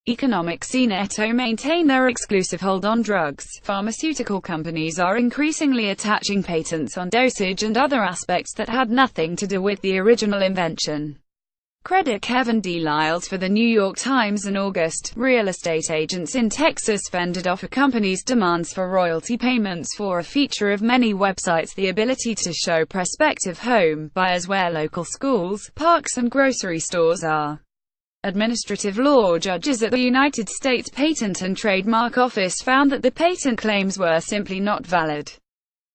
economic SceneTo maintain their exclusive hold on drugs. Pharmaceutical companies are increasingly attaching patents on dosage and other aspects that had nothing to do with the original invention. Credit Kevin D. Lyles for the New York Times in August. Real estate agents in Texas fended off a company's demands for royalty payments for a feature of many websites: the ability to show prospective home buyers where local schools, parks and grocery stores are. Administrative law judges at the United States Patent and Trademark Office found that the patent claims were simply not valid.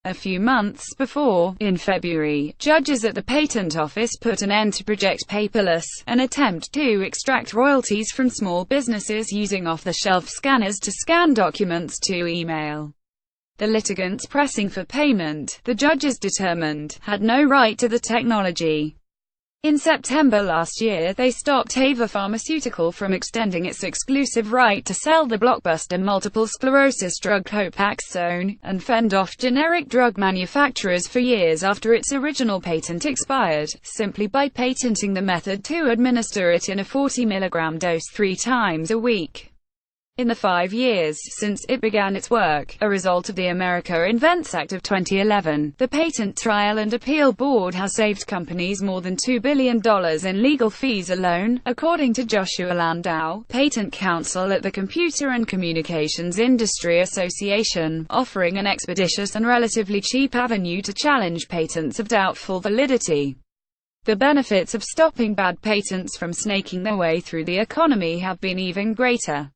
A few months before, in February, judges at the Patent Office put an end to Project Paperless, an attempt to extract royalties from small businesses using off-the-shelf scanners to scan documents to email. The litigants pressing for payment, the judges determined, had no right to the technology. In September last year, they stopped Teva Pharmaceutical from extending its exclusive right to sell the blockbuster multiple sclerosis drug Copaxone, and fend off generic drug manufacturers for years after its original patent expired, simply by patenting the method to administer it in a 40 mg dose 3 times a week. In the 5 years since it began its work, a result of the America Invents Act of 2011, the Patent Trial and Appeal Board has saved companies more than $2 billion in legal fees alone, according to Joshua Landau, patent counsel at the Computer and Communications Industry Association, offering an expeditious and relatively cheap avenue to challenge patents of doubtful validity. The benefits of stopping bad patents from snaking their way through the economy have been even greater.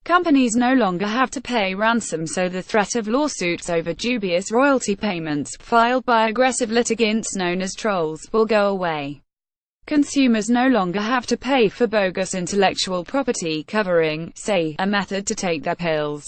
Companies no longer have to pay ransom, so the threat of lawsuits over dubious royalty payments, filed by aggressive litigants known as trolls, will go away. Consumers no longer have to pay for bogus intellectual property covering, say, a method to take their pills.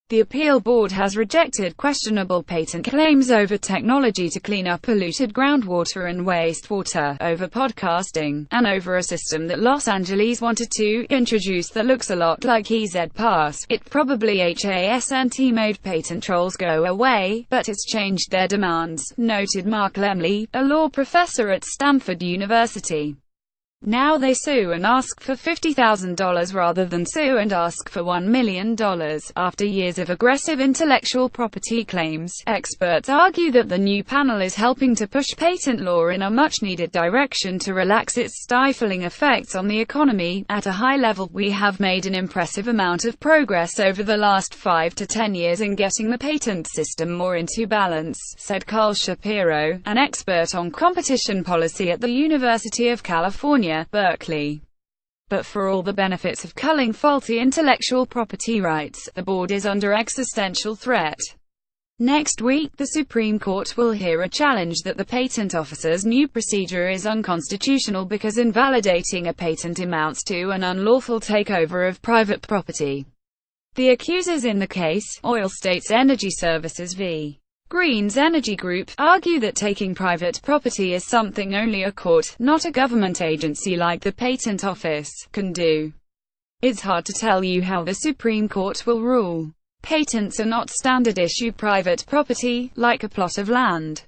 The appeal board has rejected questionable patent claims over technology to clean up polluted groundwater and wastewater, over podcasting, and over a system that Los Angeles wanted to introduce that looks a lot like EZ-Pass. It probably hasn't made patent trolls go away, but it's changed their demands, noted Mark Lemley, a law professor at Stanford University. Now they sue and ask for $50,000 rather than sue and ask for $1 million. After years of aggressive intellectual property claims, experts argue that the new panel is helping to push patent law in a much-needed direction to relax its stifling effects on the economy. At a high level, we have made an impressive amount of progress over the last 5 to 10 years in getting the patent system more into balance, said Carl Shapiro, an expert on competition policy at the University of California, Berkeley. But for all the benefits of culling faulty intellectual property rights, the board is under existential threat. Next week, the Supreme Court will hear a challenge that the patent officer's new procedure is unconstitutional because invalidating a patent amounts to an unlawful takeover of private property. The accusers in the case, Oil States Energy Services v. Green's Energy Group, argue that taking private property is something only a court, not a government agency like the Patent Office, can do. It's hard to tell you how the Supreme Court will rule. Patents are not standard-issue private property, like a plot of land.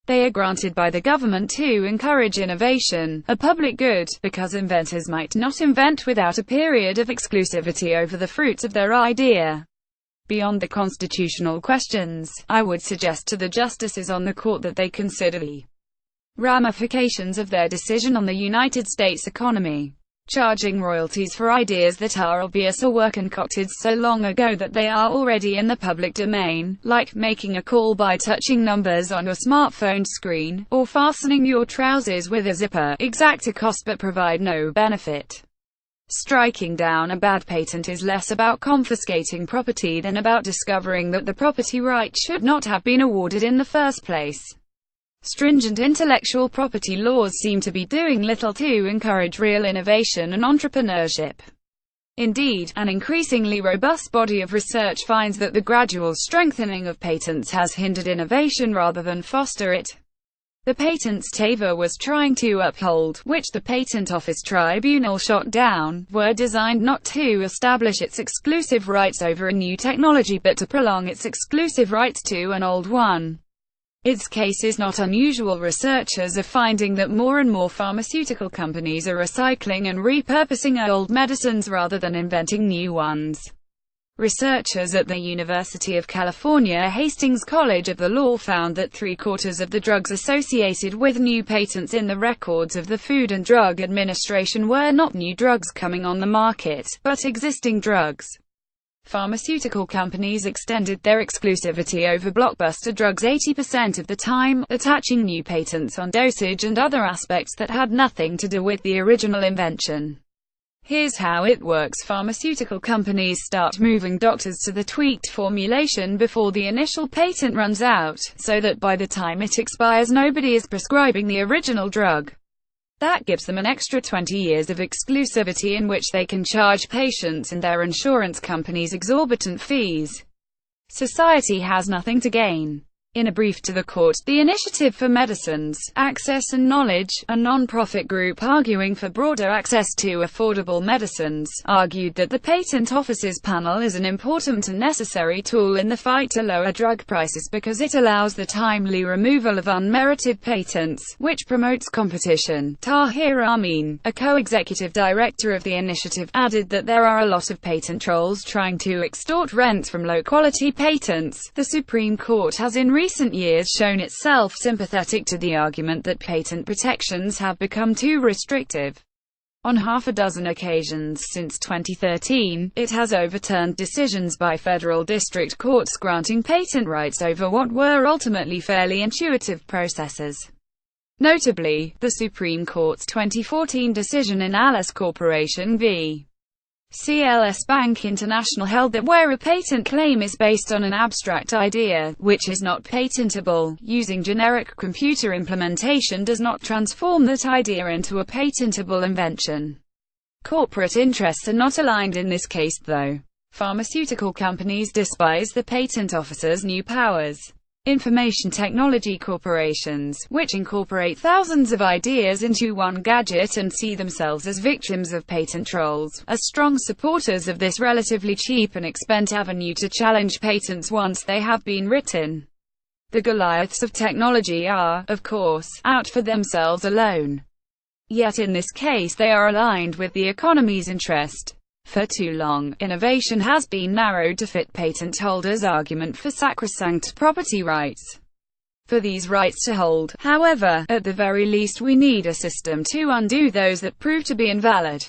They are granted by the government to encourage innovation, a public good, because inventors might not invent without a period of exclusivity over the fruits of their idea. Beyond the constitutional questions, I would suggest to the justices on the court that they consider the ramifications of their decision on the United States economy. Charging royalties for ideas that are obvious or were concocted so long ago that they are already in the public domain, like making a call by touching numbers on your smartphone screen, or fastening your trousers with a zipper, exact a cost but provide no benefit. Striking down a bad patent is less about confiscating property than about discovering that the property right should not have been awarded in the first place. Stringent intellectual property laws seem to be doing little to encourage real innovation and entrepreneurship. Indeed, an increasingly robust body of research finds that the gradual strengthening of patents has hindered innovation rather than foster it. The patents Teva was trying to uphold, which the Patent Office Tribunal shot down, were designed not to establish its exclusive rights over a new technology but to prolong its exclusive rights to an old one. Its case is not unusual. Researchers are finding that more and more pharmaceutical companies are recycling and repurposing old medicines rather than inventing new ones. Researchers at the University of California Hastings College of the Law found that 3/4 of the drugs associated with new patents in the records of the Food and Drug Administration were not new drugs coming on the market, but existing drugs. Pharmaceutical companies extended their exclusivity over blockbuster drugs 80% of the time, attaching new patents on dosage and other aspects that had nothing to do with the original invention. Here's how it works. Pharmaceutical companies start moving doctors to the tweaked formulation before the initial patent runs out, so that by the time it expires nobody is prescribing the original drug. That gives them an extra 20 years of exclusivity in which they can charge patients and their insurance companies exorbitant fees. Society has nothing to gain. In a brief to the court, the Initiative for Medicines, Access and Knowledge, a non-profit group arguing for broader access to affordable medicines, argued that the Patent Office's panel is an important and necessary tool in the fight to lower drug prices because it allows the timely removal of unmerited patents, which promotes competition. Tahir Amin, a co-executive director of the initiative, added that there are a lot of patent trolls trying to extort rents from low-quality patents. The Supreme Court has in recent years shown itself sympathetic to the argument that patent protections have become too restrictive. On half a dozen occasions since 2013, it has overturned decisions by federal district courts granting patent rights over what were ultimately fairly intuitive processes. Notably, the Supreme Court's 2014 decision in Alice Corporation v. CLS Bank International held that where a patent claim is based on an abstract idea, which is not patentable, using generic computer implementation does not transform that idea into a patentable invention. Corporate interests are not aligned in this case, though. Pharmaceutical companies despise the patent officer's new powers. Information technology corporations, which incorporate thousands of ideas into one gadget and see themselves as victims of patent trolls, are strong supporters of this relatively cheap and expensive avenue to challenge patents once they have been written. The Goliaths of technology are, of course, out for themselves alone. Yet in this case they are aligned with the economy's interest. For too long, innovation has been narrowed to fit patent holders' argument for sacrosanct property rights. For these rights to hold, however, at the very least we need a system to undo those that prove to be invalid.